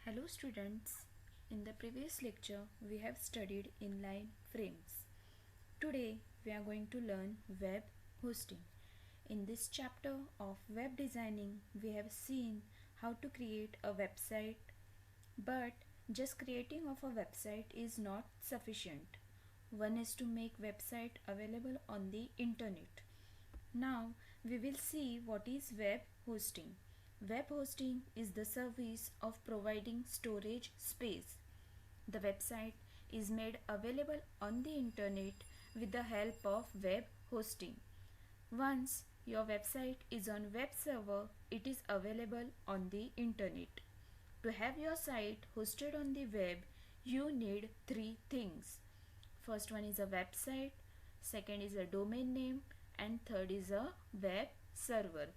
Hello students, in the previous lecture we have studied inline frames. Today we are going to learn web hosting. In this chapter of web designing we have seen how to create a website, but just creating of a website is not sufficient. One is to make website available on the internet. Now we will see what is web hosting. Web hosting is the service of providing storage space. The website is made available on the internet with the help of web hosting. Once your website is on web server, it is available on the internet. To have your site hosted on the web, you need three things. First one is a website, second is a domain name, and third is a web server.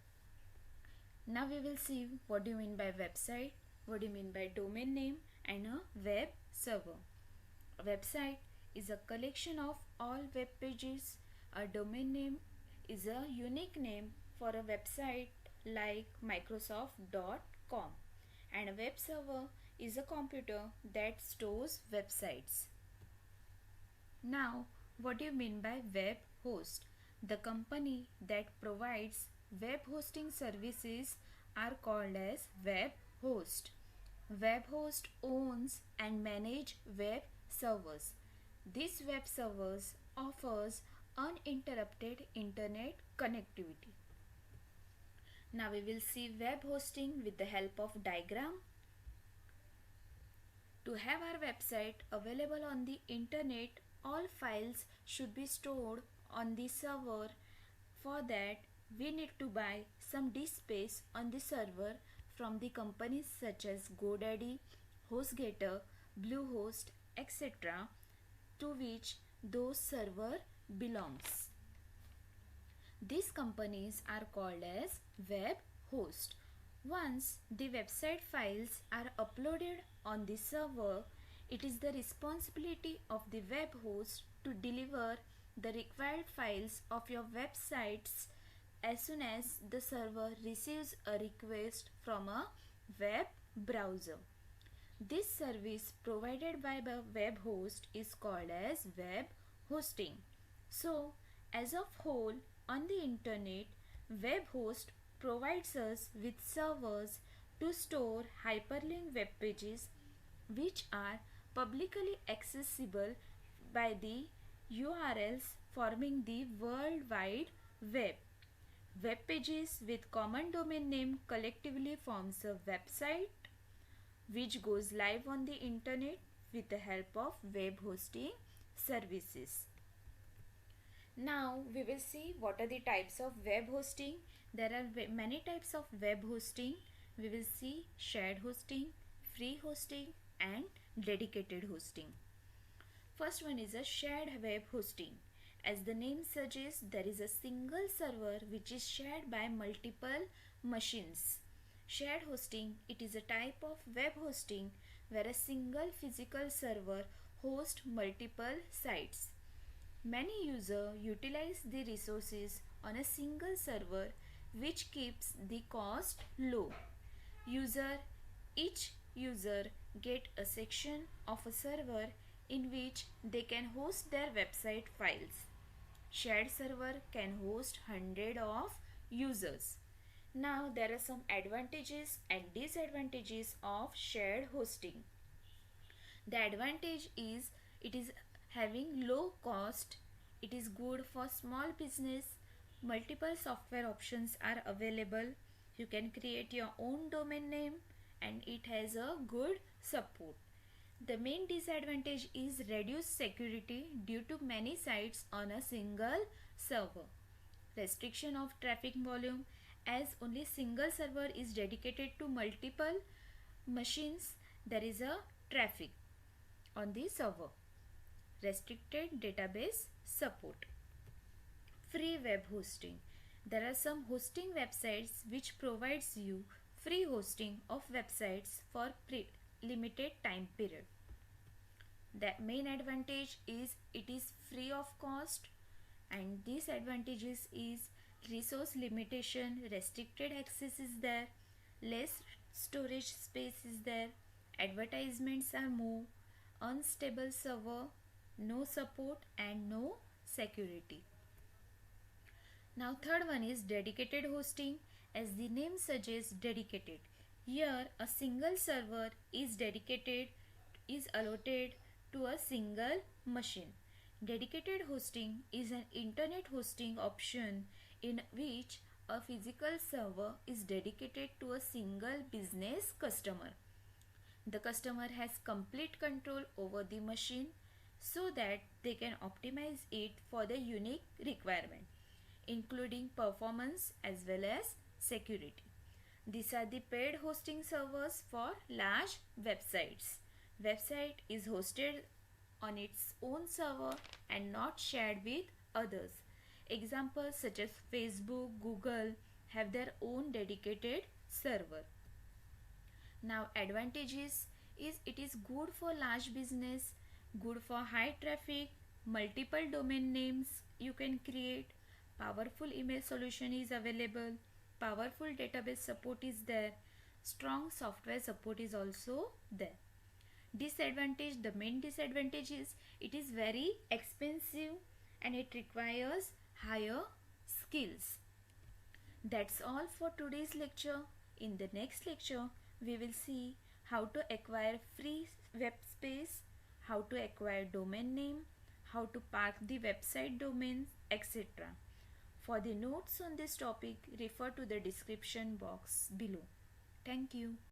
Now we will see what do you mean by website, what do you mean by domain name, and a web server. A website is a collection of all web pages. A domain name is a unique name for a website like Microsoft.com, and a web server is a computer that stores websites. Now, what do you mean by web host? The company that provides web hosting services are called as web host. Web host owns and manage web servers. This web servers offers uninterrupted internet connectivity. Now we will see web hosting with the help of diagram. To have our website available on the internet, all files should be stored on the server. For that, we need to buy some disk space on the server from the companies such as GoDaddy, HostGator, Bluehost, etc., to which those server belongs. These companies are called as web host. Once the website files are uploaded on the server, it is the responsibility of the web host to deliver the required files of your websites as soon as the server receives a request from a web browser. This service provided by the web host is called as web hosting. So, as of whole, on the internet, web host provides us with servers to store hyperlink web pages which are publicly accessible by the URLs forming the World Wide Web. Web pages with common domain name collectively forms a website which goes live on the internet with the help of web hosting services. Now we will see what are the types of web hosting. There are many types of web hosting. We will see shared hosting, free hosting, and dedicated hosting. First one is a shared web hosting. As the name suggests, there is a single server which is shared by multiple machines. Shared hosting, it is a type of web hosting where a single physical server hosts multiple sites. Many users utilize the resources on a single server, which keeps the cost low. Each user get a section of a server in which they can host their website files. Shared server can host hundreds of users. Now there are some advantages and disadvantages of shared hosting. The advantage is it is having low cost, it is good for small business, multiple software options are available, you can create your own domain name, and it has a good support. The main disadvantage is reduced security due to many sites on a single server. Restriction of traffic volume, as only single server is dedicated to multiple machines, there is a traffic on the server. Restricted database support. Free web hosting. There are some hosting websites which provides you free hosting of websites for limited time period. The main advantage is it is free of cost, and disadvantages is resource limitation, restricted access is there, less storage space is there, advertisements are more, unstable server, no support and no security. Now third one is dedicated hosting. As the name suggests, dedicated. Here a single server is allotted to a single machine. Dedicated hosting is an internet hosting option in which a physical server is dedicated to a single business customer. The customer has complete control over the machine so that they can optimize it for the unique requirement, including performance as well as security. These are the paid hosting servers for large websites. Website is hosted on its own server and not shared with others. Examples such as Facebook, Google have their own dedicated server. Now advantages is it is good for large business, good for high traffic, multiple domain names you can create, powerful email solution is available, powerful database support is there, strong software support is also there. Disadvantage, the main disadvantage is it is very expensive and it requires higher skills. That's all for today's lecture. In the next lecture, we will see how to acquire free web space, how to acquire domain name, how to park the website domains, etc. For the notes on this topic, refer to the description box below. Thank you.